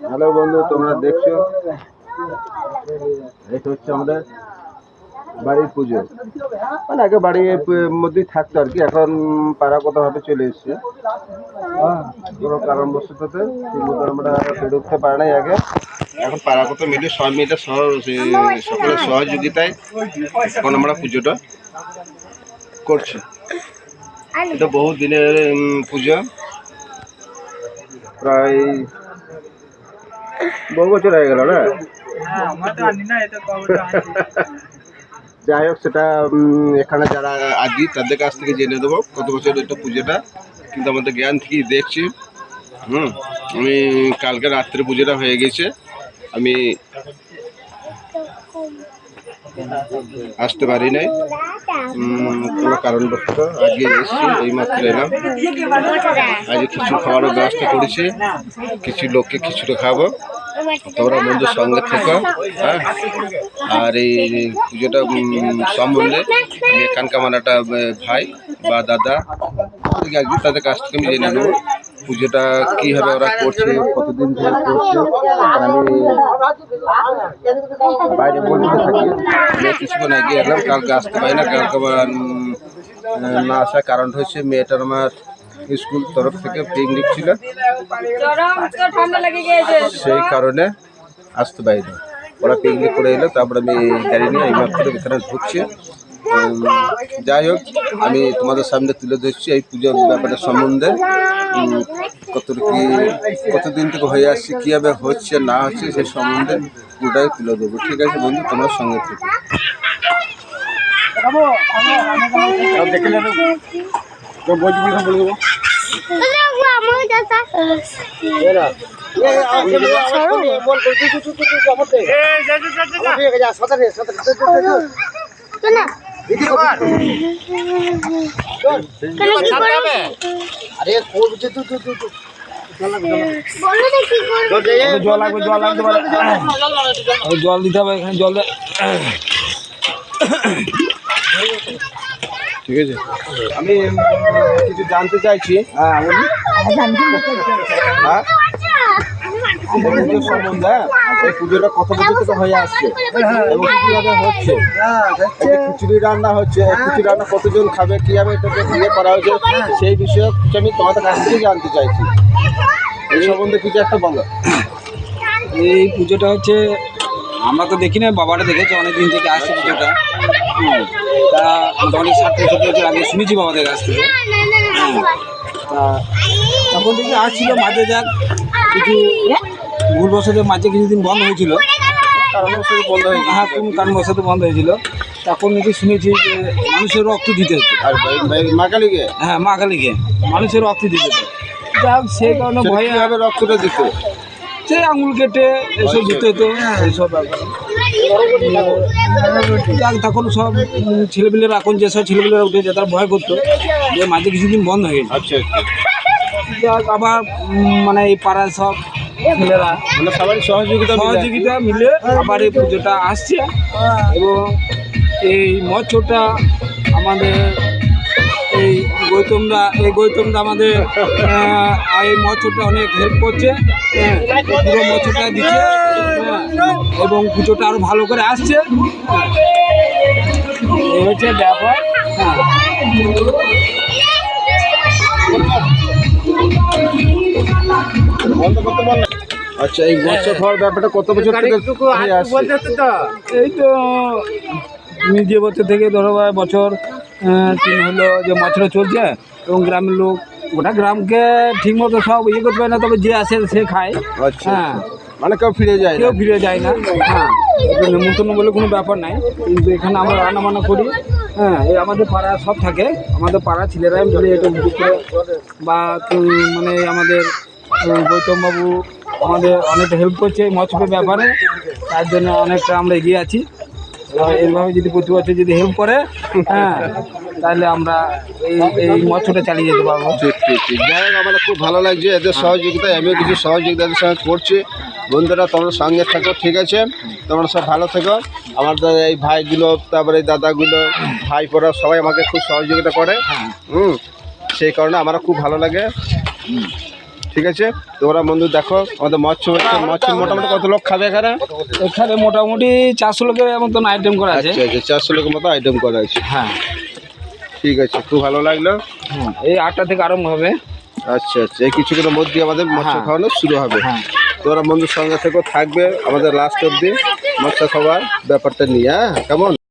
Hello বন্ধু, তোমরা দেখছো এটা হচ্ছে আমাদের বাড়ির পুজো। মানে আগে বাড়ির মধ্যেই থাকতো আর কি, এখন পাড়াগতভাবে চলে এসছে। কোনো কারণবশততে ঠিকমতো আমরা বেড়ে উঠতে পারে নাই আগে। এখন পাড়াগত মিলে সব মিলে সকলের সহযোগিতায় এখন আমরা পুজোটা করছি। এটা বহু দিনের পুজো, প্রায় বহু বছর হয়ে গেল না। যাই হোক, সেটা এখানে যারা আদি তাদের কাছ থেকে জেনে দেবো কত বছর এটা পুজোটা, কিন্তু আমাদের জ্ঞান থেকেই দেখছি। আমি কালকে রাত্রে পুজোটা হয়ে গেছে, আমি আসতে পারি নাই কোনো কারণবশত। আজকে এসেছি, এইমাত্র এলাম। আজকে খিচুড়ি খাওয়ারও ব্যবস্থা করেছি, কিছু লোককে খিচুড়ি খাওয়াবো। তোমরা বন্ধুর সঙ্গে থেকো। হ্যাঁ, আর এই পুজোটা সম্বন্ধে আমি এখানকার আমার একটা ভাই বা দাদা তাদের কাছ থেকে আমি জেনে নেবো পুজোটা কীভাবে ওরা করছে, কতদিন ধরে করছে। আমি বাইরে বলতে থাকি, কিছুক্ষণ আগে এলাম, কালকে আসতে পারি না। কালকে আমার না আসার কারণটা হচ্ছে মেয়েটার আমার স্কুল তরফ থেকে পিকনিক ছিল, সেই কারণে আসতে পারি না। ওরা পিকনিক করে এলো, তারপরে আমি গাড়ি নিয়ে এই মাত্র এখানে ঢুকছি। যাই হোক, আমি তোমাদের সামনে তুলে ধরছি এই পুজোর ব্যাপারের সম্বন্ধে, কতদিন থেকে হয়ে আসছে, কীভাবে হচ্ছে না হচ্ছে সেই সম্বন্ধে পুরোটাই তুলে দেবো। ঠিক আছে বন্ধু, তোমার সঙ্গে থেকে জল দিতে হবে এখানে, জল ঠিক আছে। আমি কিছু জানতে চাইছি পুজোর সম্বন্ধে। এই পুজোটা কত বছর থেকে হয়ে আসছে এবং কীভাবে হচ্ছে, খিচুড়ি রান্না হচ্ছে, খিচুড়ি রান্না কতজন খাবে, কীভাবে এটাকে ইয়ে করা হয়েছে, সেই বিষয়ে আমি তোমাদের কাছ থেকে জানতে চাইছি। এই সম্বন্ধে কিছু একটা বলো। এই পুজোটা হচ্ছে, আমরা তো দেখি না, বাবাটা দেখেছে অনেক দিন থেকে আসছে পুজোটা। তা মোটামুটি 60-70 বছর আগে শুনেছি বাবাদের কাছ থেকে। তা তখন থেকে আসছিল, মাঝে যাক কিছু ভুলবশত মাঝে কিছুদিন বন্ধ হয়েছিল, কারণবশত বন্ধ হয়েছে। হ্যাঁ, কোন কারণবশত বন্ধ হয়েছিল। তখন নাকি শুনেছি যে মানুষের রক্ত দিতে হতো। আর মা কালীকে? হ্যাঁ, মা কালীকে মানুষের রক্ত দিতে হতো। যাক, সেই কারণে ভয়ে কীভাবে রক্তটা দিত, সে আঙুল কেটে এসব দিতে হতো, এইসব ব্যাপার। যাক, তখন সব ছেলেপিলেরা, এখন যেসব ছেলেপিলেরা উঠেছে তারা ভয় করতো যে মাঝে কিছুদিন বন্ধ হয়ে গেছে। আচ্ছা আচ্ছা। যাক, আবার মানে এই পাড়ার সব ছেলেরা মানে সবাই সহযোগিতা মিলে আবার এই পুজোটা আসছে। এবং এই মৎস্যটা আমাদের এই গৌতমদা আমাদের এই মৎস্যটা অনেক হেল্প করছে, পুরো মৎস্যটা দিচ্ছে এবং পুজোটা আরও ভালো করে আসছে। এই হচ্ছে ব্যাপার। আচ্ছা, এই মৎস্য খাওয়ার ব্যাপারটা কত বছর থেকে হয়ে আসছে? এই তো নিজে বছর থেকে ধরো বছর 3 হলো যে মৎস্যটা চলছে। এবং গ্রামের লোক, গোটা গ্রামকে ঠিক মতো সব ইয়ে করতে পারে না, তবে যে আসে সে খায়। আচ্ছা, হ্যাঁ, মানে কেউ ফিরে যায় না। হ্যাঁ, নেমন্তন্ন বলে কোনো ব্যাপার নাই, কিন্তু এখানে আমরা রান্না বান্না করি। হ্যাঁ, এই আমাদের পাড়া সব থাকে, আমাদের পাড়া ছেলেরা মিলে এটা বা মানে আমাদের গৌতমবাবু আমাদের অনেকটা হেল্প করছে এই মৎস্যের ব্যাপারে, তার জন্য অনেকটা আমরা এগিয়ে আছি। এইভাবে যদি প্রতি বছর যদি হেল্প করে, হ্যাঁ, তাহলে আমরা এই এই মৎস্যটা চালিয়ে যেতে পারবো। ঠিক ঠিক ঠিক, যাই হোক আমাদের খুব ভালো লাগছে এদের সহযোগিতায়, আমিও কিছু সহযোগিতা এদের সঙ্গে করছি। বন্ধুরা তোমরা সঙ্গে থাকো, ঠিক আছে, তোমরা সব ভালো থেকো। আমাদের এই ভাইগুলো, তারপরে এই দাদাগুলো, ভাইপোরা সবাই আমাকে খুব সহযোগিতা করে। সেই কারণে আমার খুব ভালো লাগে। ঠিক আছে, তোমরা বন্ধু দেখো আমাদের মৎস্য হচ্ছে, মৎস্য মোটামুটি কত লোক খাবে এখানে? এখানে মোটামুটি 400 লোকের মতন আইটেম করা আছে। আচ্ছা আচ্ছা, 400 লোকের মতো আইটেম করা আছে। হ্যাঁ ঠিক আছে, খুব ভালো লাগলো। এই 8টা থেকে আরম্ভ হবে। আচ্ছা আচ্ছা, এই কিছুক্ষণের মধ্যে আমাদের মৎস্য খাওয়ানো শুরু হবে। হ্যাঁ, তোমরা বন্ধুর সঙ্গে থেকেও থাকবে আমাদের লাস্ট অবধি মৎস্য খাওয়ার ব্যাপারটা নিয়ে। হ্যাঁ, কেমন?